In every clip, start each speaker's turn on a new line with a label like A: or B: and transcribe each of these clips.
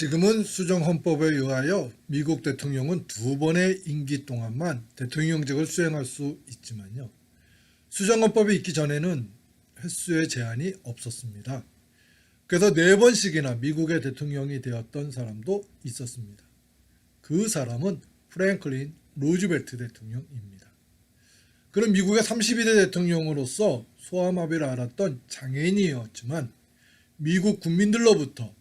A: 지금은 수정헌법에 의하여 미국 대통령은 2번의 임기 동안만 대통령직을 수행할 수 있지만요. 수정헌법이 있기 전에는 횟수의 제한이 없었습니다. 그래서 4번씩이나 미국의 대통령이 되었던 사람도 있었습니다. 그 사람은 프랭클린 루즈벨트 대통령입니다. 그는 미국의 32대 대통령으로서 소아마비를 앓았던 장애인이었지만 미국 국민들로부터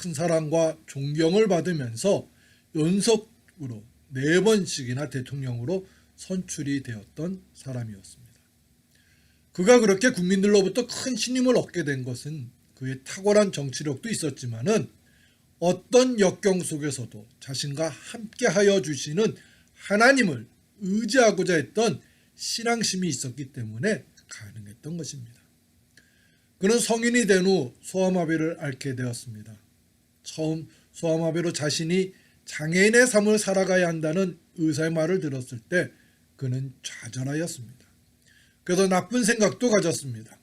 A: 큰 사랑과 존경을 받으면서 연속으로 4번씩이나 대통령으로 선출이 되었던 사람이었습니다. 그가 그렇게 국민들로부터 큰 신임을 얻게 된 것은 그의 탁월한 정치력도 있었지만은 어떤 역경 속에서도 자신과 함께하여 주시는 하나님을 의지하고자 했던 신앙심이 있었기 때문에 가능했던 것입니다. 그는 성인이 된 후 소아마비를 앓게 되었습니다. 처음 소아마비로 자신이 장애인의 삶을 살아가야 한다는 의사의 말을 들었을 때 그는 좌절하였습니다. 그래서 나쁜 생각도 가졌습니다.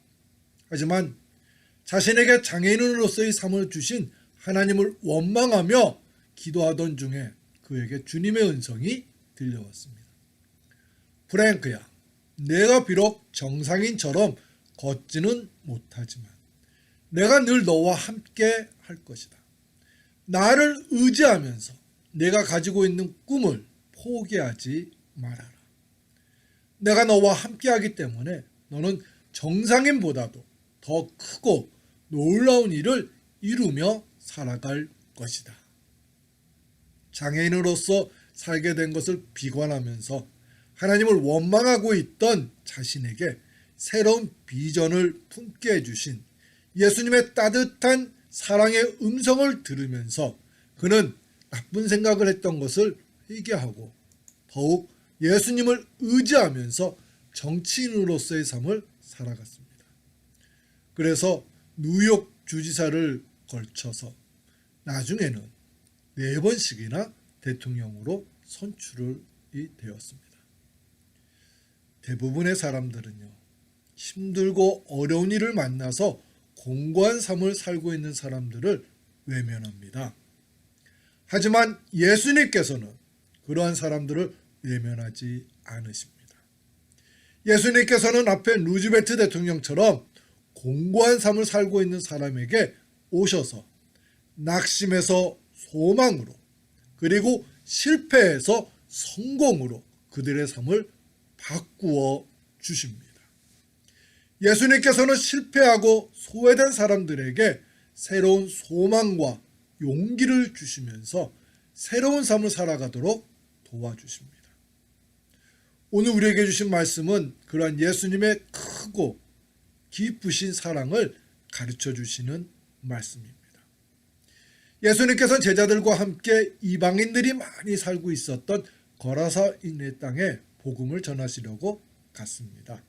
A: 하지만 자신에게 장애인으로서의 삶을 주신 하나님을 원망하며 기도하던 중에 그에게 주님의 음성이 들려왔습니다. 프랭크야, 내가 비록 정상인처럼 걷지는 못하지만 내가 늘 너와 함께 할 것이다. 나를 의지하면서 내가 가지고 있는 꿈을 포기하지 말아라. 내가 너와 함께하기 때문에 너는 정상인보다도 더 크고 놀라운 일을 이루며 살아갈 것이다. 장애인으로서 살게 된 것을 비관하면서 하나님을 원망하고 있던 자신에게 새로운 비전을 품게 해주신 예수님의 따뜻한 사랑의 음성을 들으면서 그는 나쁜 생각을 했던 것을 회개하고 더욱 예수님을 의지하면서 정치인으로서의 삶을 살아갔습니다. 그래서 뉴욕 주지사를 걸쳐서 나중에는 4번씩이나 대통령으로 선출이 되었습니다. 대부분의 사람들은요, 힘들고 어려운 일을 만나서 공고한 삶을 살고 있는 사람들을 외면합니다. 하지만 예수님께서는 그러한 사람들을 외면하지 않으십니다. 예수님께서는 앞에 루즈벨트 대통령처럼 공고한 삶을 살고 있는 사람에게 오셔서 낙심에서 소망으로 그리고 실패에서 성공으로 그들의 삶을 바꾸어 주십니다. 예수님께서는 실패하고 소외된 사람들에게 새로운 소망과 용기를 주시면서 새로운 삶을 살아가도록 도와주십니다. 오늘 우리에게 주신 말씀은 그러한 예수님의 크고 깊으신 사랑을 가르쳐 주시는 말씀입니다. 예수님께서는 제자들과 함께 이방인들이 많이 살고 있었던 거라사인의 땅에 복음을 전하시려고 갔습니다.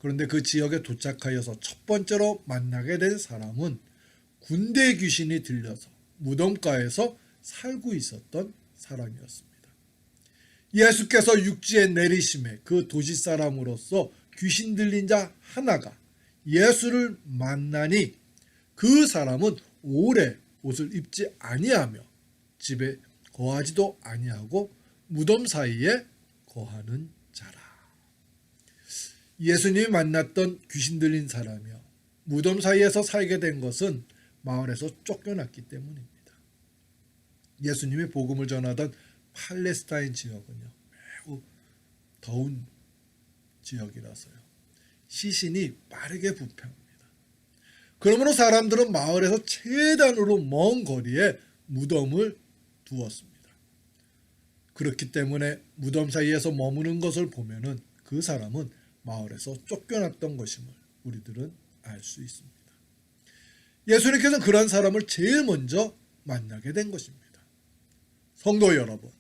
A: 그런데 그 지역에 도착하여서 첫 번째로 만나게 된 사람은 군대 귀신이 들려서 무덤가에서 살고 있었던 사람이었습니다. 예수께서 육지에 내리심에 그 도시 사람으로서 귀신 들린 자 하나가 예수를 만나니 그 사람은 오래 옷을 입지 아니하며 집에 거하지도 아니하고 무덤 사이에 거하는 자라. 예수님이 만났던 귀신 들린 사람이요, 무덤 사이에서 살게 된 것은 마을에서 쫓겨났기 때문입니다. 예수님이 복음을 전하던 팔레스타인 지역은요, 매우 더운 지역이라서요, 시신이 빠르게 부패합니다. 그러므로 사람들은 마을에서 최단으로 먼 거리에 무덤을 두었습니다. 그렇기 때문에 무덤 사이에서 머무는 것을 보면은 그 사람은 마을에서 쫓겨났던 것임을 우리들은 알 수 있습니다. 예수님께서는 그런 사람을 제일 먼저 만나게 된 것입니다. 성도 여러분,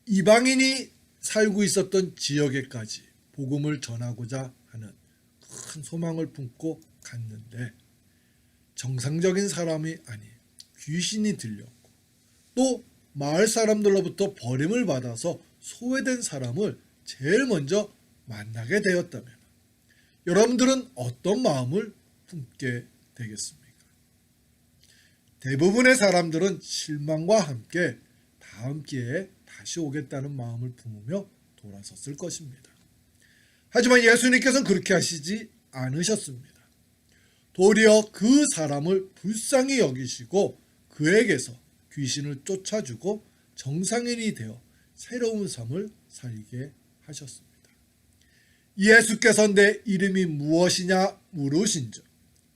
A: 이방인이 살고 있었던 지역에까지 복음을 전하고자 하는 큰 소망을 품고 갔는데 정상적인 사람이 아닌 귀신이 들렸고 또 마을 사람들로부터 버림을 받아서 소외된 사람을 제일 먼저 만나게 되었다면 여러분들은 어떤 마음을 품게 되겠습니까? 대부분의 사람들은 실망과 함께 다음 기회에 다시 오겠다는 마음을 품으며 돌아섰을 것입니다. 하지만 예수님께서는 그렇게 하시지 않으셨습니다. 도리어 그 사람을 불쌍히 여기시고 그에게서 귀신을 쫓아주고 정상인이 되어 새로운 삶을 살게 하셨습니다. 예수께서 내 이름이 무엇이냐 물으신즉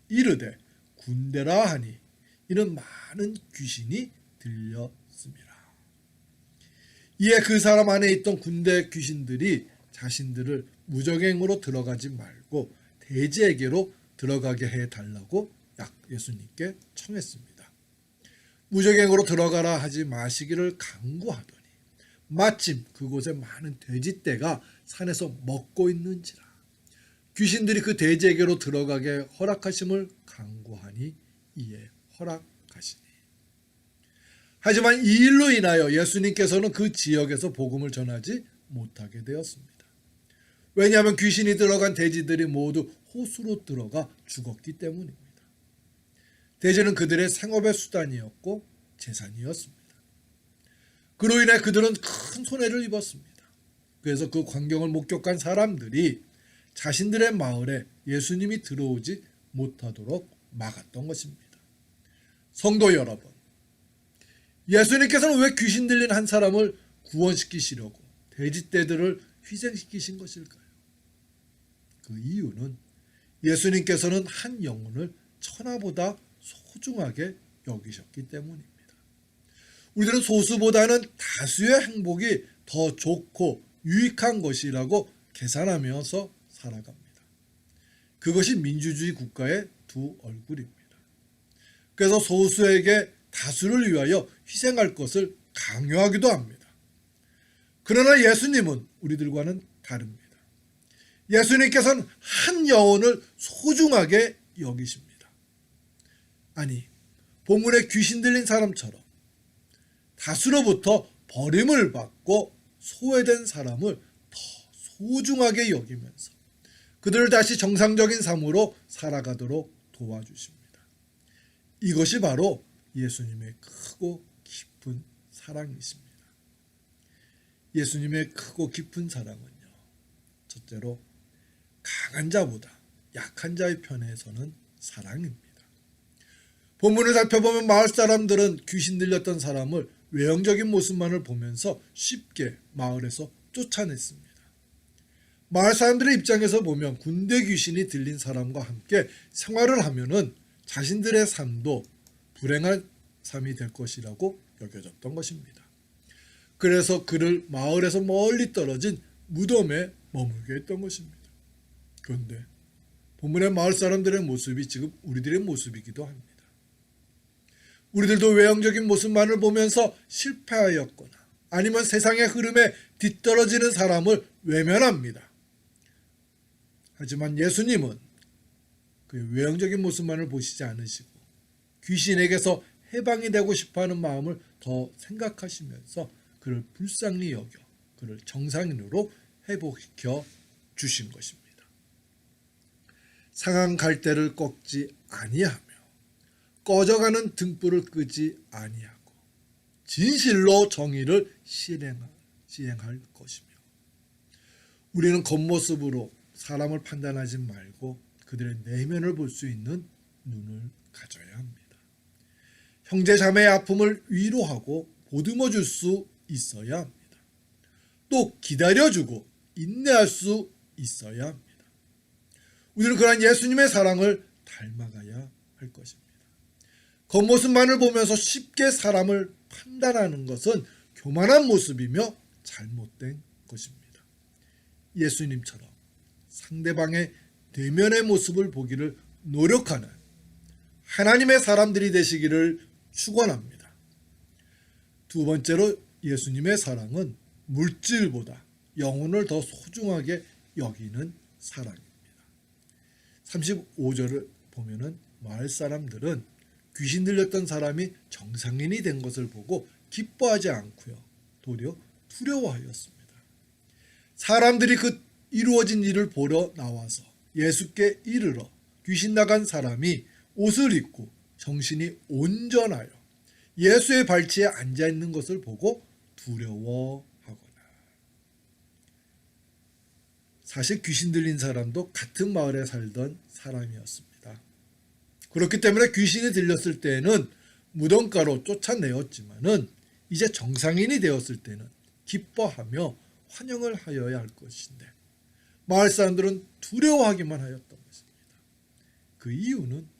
A: 이르되 군대라 하니 이는 많은 귀신이 들렸습니다. 이에 그 사람 안에 있던 군대 귀신들이 자신들을 무적행으로 들어가지 말고 대지에게로 들어가게 해달라고 예수님께 청했습니다. 무적행으로 들어가라 하지 마시기를 간구하더니 마침 그곳에 많은 돼지떼가 산에서 먹고 있는지라 귀신들이 그 돼지에게로 들어가게 허락하심을 간구하니 이에 허락하시니. 하지만 이 일로 인하여 예수님께서는 그 지역에서 복음을 전하지 못하게 되었습니다. 왜냐하면 귀신이 들어간 돼지들이 모두 호수로 들어가 죽었기 때문입니다. 돼지는 그들의 생업의 수단이었고 재산이었습니다. 그로 인해 그들은 큰 손해를 입었습니다. 그래서 그 광경을 목격한 사람들이 자신들의 마을에 예수님이 들어오지 못하도록 막았던 것입니다. 성도 여러분, 예수님께서는 왜 귀신 들린 한 사람을 구원시키시려고 돼지떼들을 희생시키신 것일까요? 그 이유는 예수님께서는 한 영혼을 천하보다 소중하게 여기셨기 때문입니다. 우리들은 소수보다는 다수의 행복이 더 좋고 유익한 것이라고 계산하면서 살아갑니다. 그것이 민주주의 국가의 두 얼굴입니다. 그래서 소수에게 다수를 위하여 희생할 것을 강요하기도 합니다. 그러나 예수님은 우리들과는 다릅니다. 예수님께서는 한 영혼을 소중하게 여기십니다. 아니, 본문에 귀신 들린 사람처럼 다수로부터 버림을 받고 소외된 사람을 더 소중하게 여기면서 그들을 다시 정상적인 삶으로 살아가도록 도와주십니다. 이것이 바로 예수님의 크고 깊은 사랑이십니다. 예수님의 크고 깊은 사랑은요, 첫째로 강한 자보다 약한 자의 편에 서는 사랑입니다. 본문을 살펴보면 마을 사람들은 귀신 들렸던 사람을 외형적인 모습만을 보면서 쉽게 마을에서 쫓아냈습니다. 마을 사람들의 입장에서 보면 군대 귀신이 들린 사람과 함께 생활을 하면은 자신들의 삶도 불행한 삶이 될 것이라고 여겨졌던 것입니다. 그래서 그를 마을에서 멀리 떨어진 무덤에 머물게 했던 것입니다. 그런데 본문의 마을 사람들의 모습이 지금 우리들의 모습이기도 합니다. 우리들도 외형적인 모습만을 보면서 실패하였거나 아니면 세상의 흐름에 뒤떨어지는 사람을 외면합니다. 하지만 예수님은 그 외형적인 모습만을 보시지 않으시고 귀신에게서 해방이 되고 싶어하는 마음을 더 생각하시면서 그를 불쌍히 여겨 그를 정상인으로 회복시켜 주신 것입니다. 상한 갈대를 꺾지 아니하며 꺼져가는 등불을 끄지 아니하고 진실로 정의를 실행할 것이며 우리는 겉모습으로 사람을 판단하지 말고 그들의 내면을 볼 수 있는 눈을 가져야 합니다. 형제 자매의 아픔을 위로하고 보듬어 줄 수 있어야 합니다. 또 기다려주고 인내할 수 있어야 합니다. 우리는 그러한 예수님의 사랑을 닮아가야 할 것입니다. 겉모습만을 보면서 쉽게 사람을 판단하는 것은 교만한 모습이며 잘못된 것입니다. 예수님처럼 상대방의 내면의 모습을 보기를 노력하는 하나님의 사람들이 되시기를 축원합니다. 두 번째로 예수님의 사랑은 물질보다 영혼을 더 소중하게 여기는 사랑입니다. 35절을 보면은 마을 사람들은 귀신 들렸던 사람이 정상인이 된 것을 보고 기뻐하지 않고요, 도리어 두려워하였습니다. 사람들이 그 이루어진 일을 보러 나와서 예수께 이르러 귀신 나간 사람이 옷을 입고 정신이 온전하여 예수의 발치에 앉아 있는 것을 보고 두려워하거나. 사실 귀신 들린 사람도 같은 마을에 살던 사람이었습니다. 그렇기 때문에 귀신이 들렸을 때는 무덤가로 쫓아내었지만은 이제 정상인이 되었을 때는 기뻐하며 환영을 하여야 할 것인데 마을 사람들은 두려워하기만 하였던 것입니다. 그 이유는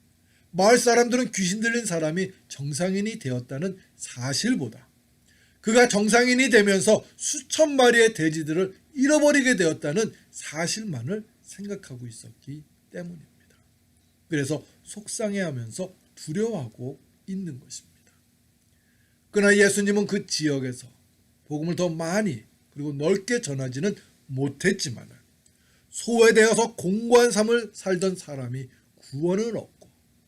A: 마을 사람들은 귀신 들린 사람이 정상인이 되었다는 사실보다 그가 정상인이 되면서 수천 마리의 돼지들을 잃어버리게 되었다는 사실만을 생각하고 있었기 때문입니다. 그래서 속상해하면서 두려워하고 있는 것입니다. 그러나 예수님은 그 지역에서 복음을 더 많이 그리고 넓게 전하지는 못했지만 소외되어서 공고한 삶을 살던 사람이 구원을 얻고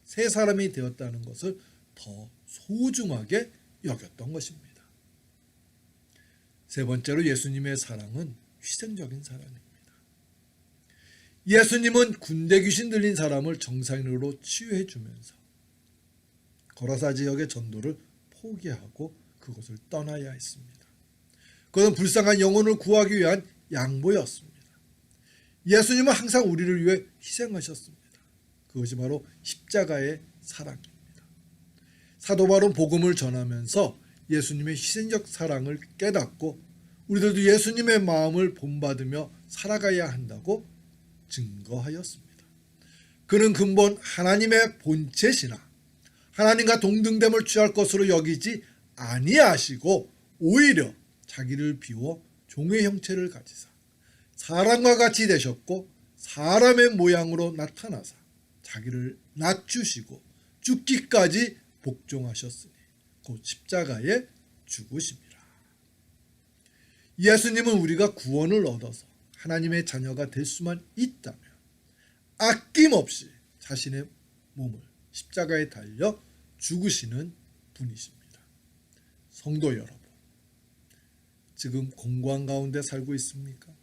A: 새 사람이 되었다는 것을 더 소중하게 여겼던 것입니다. 세 번째로 예수님의 사랑은 희생적인 사랑입니다. 예수님은 군대 귀신 들린 사람을 정상인으로 치유해 주면서 거라사 지역의 전도를 포기하고 그곳을 떠나야 했습니다. 그것은 불쌍한 영혼을 구하기 위한 양보였습니다. 예수님은 항상 우리를 위해 희생하셨습니다. 그것이 바로 십자가의 사랑입니다. 사도 바울은 복음을 전하면서 예수님의 희생적 사랑을 깨닫고 우리들도 예수님의 마음을 본받으며 살아가야 한다고 증거하였습니다. 그는 근본 하나님의 본체시나 하나님과 동등됨을 취할 것으로 여기지 아니하시고 오히려 자기를 비워 종의 형체를 가지사 사람과 같이 되셨고 사람의 모양으로 나타나사 자기를 낮추시고 죽기까지 복종하셨으니 곧 십자가에 죽으심이라. 예수님은 우리가 구원을 얻어서 하나님의 자녀가 될 수만 있다면 아낌없이 자신의 몸을 십자가에 달려 죽으시는 분이십니다. 성도 여러분, 지금 공고한 가운데 살고 있습니까?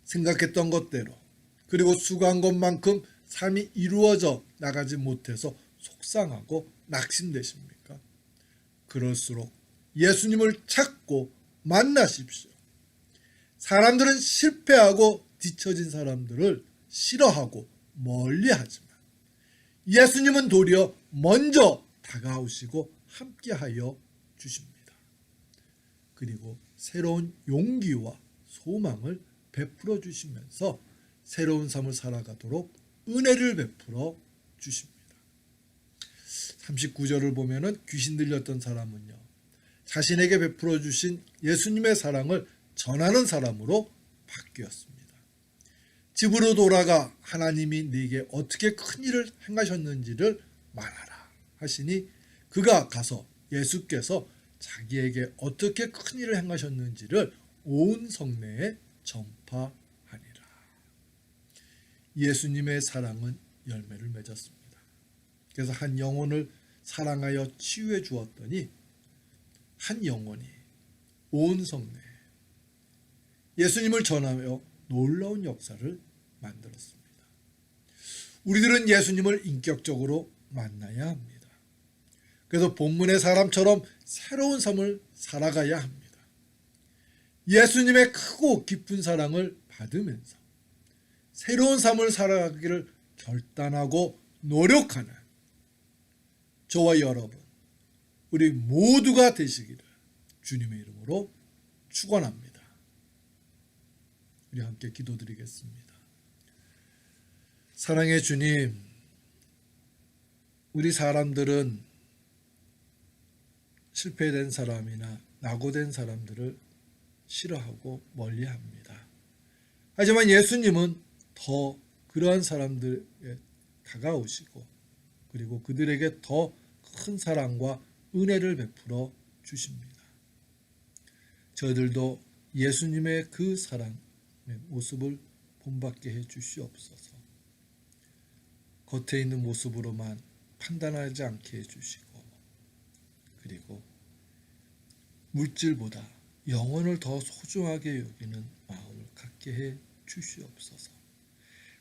A: 생각했던 것대로 그리고 수고한 것만큼 삶이 이루어져 나가지 못해서 속상하고 낙심되십니까? 그럴수록 예수님을 찾고 만나십시오. 사람들은 실패하고 뒤처진 사람들을 싫어하고 멀리하지만 예수님은 도리어 먼저 다가오시고 함께하여 주십니다. 그리고 새로운 용기와 소망을 베풀어 주시면서 새로운 삶을 살아가도록 은혜를 베풀어 주십니다. 39절을 보면은 귀신 들렸던 사람은요, 자신에게 베풀어 주신 예수님의 사랑을 전하는 사람으로 바뀌었습니다. 집으로 돌아가 하나님이 네게 어떻게 큰 일을 행하셨는지를 말하라 하시니 그가 가서 예수께서 자기에게 어떻게 큰 일을 행하셨는지를 온 성내에 전파하니라. 예수님의 사랑은 열매를 맺었습니다. 그래서 한 영혼을 사랑하여 치유해 주었더니 한 영혼이 온 성내에 예수님을 전하며 놀라운 역사를 만들었습니다. 우리들은 예수님을 인격적으로 만나야 합니다. 그래서 본문의 사람처럼 새로운 삶을 살아가야 합니다. 예수님의 크고 깊은 사랑을 받으면서 새로운 삶을 살아가기를 결단하고 노력하는 저와 여러분, 우리 모두가 되시기를 주님의 이름으로 축원합니다. 우리 함께 기도드리겠습니다. 사랑의 주님, 우리 사람들은 실패된 사람이나 낙오된 사람들을 싫어하고 멀리합니다. 하지만 예수님은 더 그러한 사람들에 다가오시고 그리고 그들에게 더 큰 사랑과 은혜를 베풀어 주십니다. 저희들도 예수님의 그 사랑의 모습을 본받게 해 주시옵소서. 겉에 있는 모습으로만 판단하지 않게 해 주시고 그리고 물질보다 영혼을 더 소중하게 여기는 마음을 갖게 해 주시옵소서.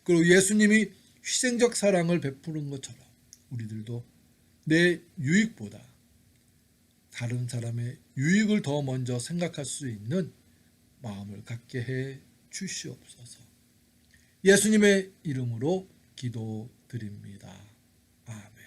A: 그리고 예수님이 희생적 사랑을 베푸는 것처럼 우리들도 내 유익보다 다른 사람의 유익을 더 먼저 생각할 수 있는 마음을 갖게 해 주시옵소서. 예수님의 이름으로 기도드립니다. 아멘.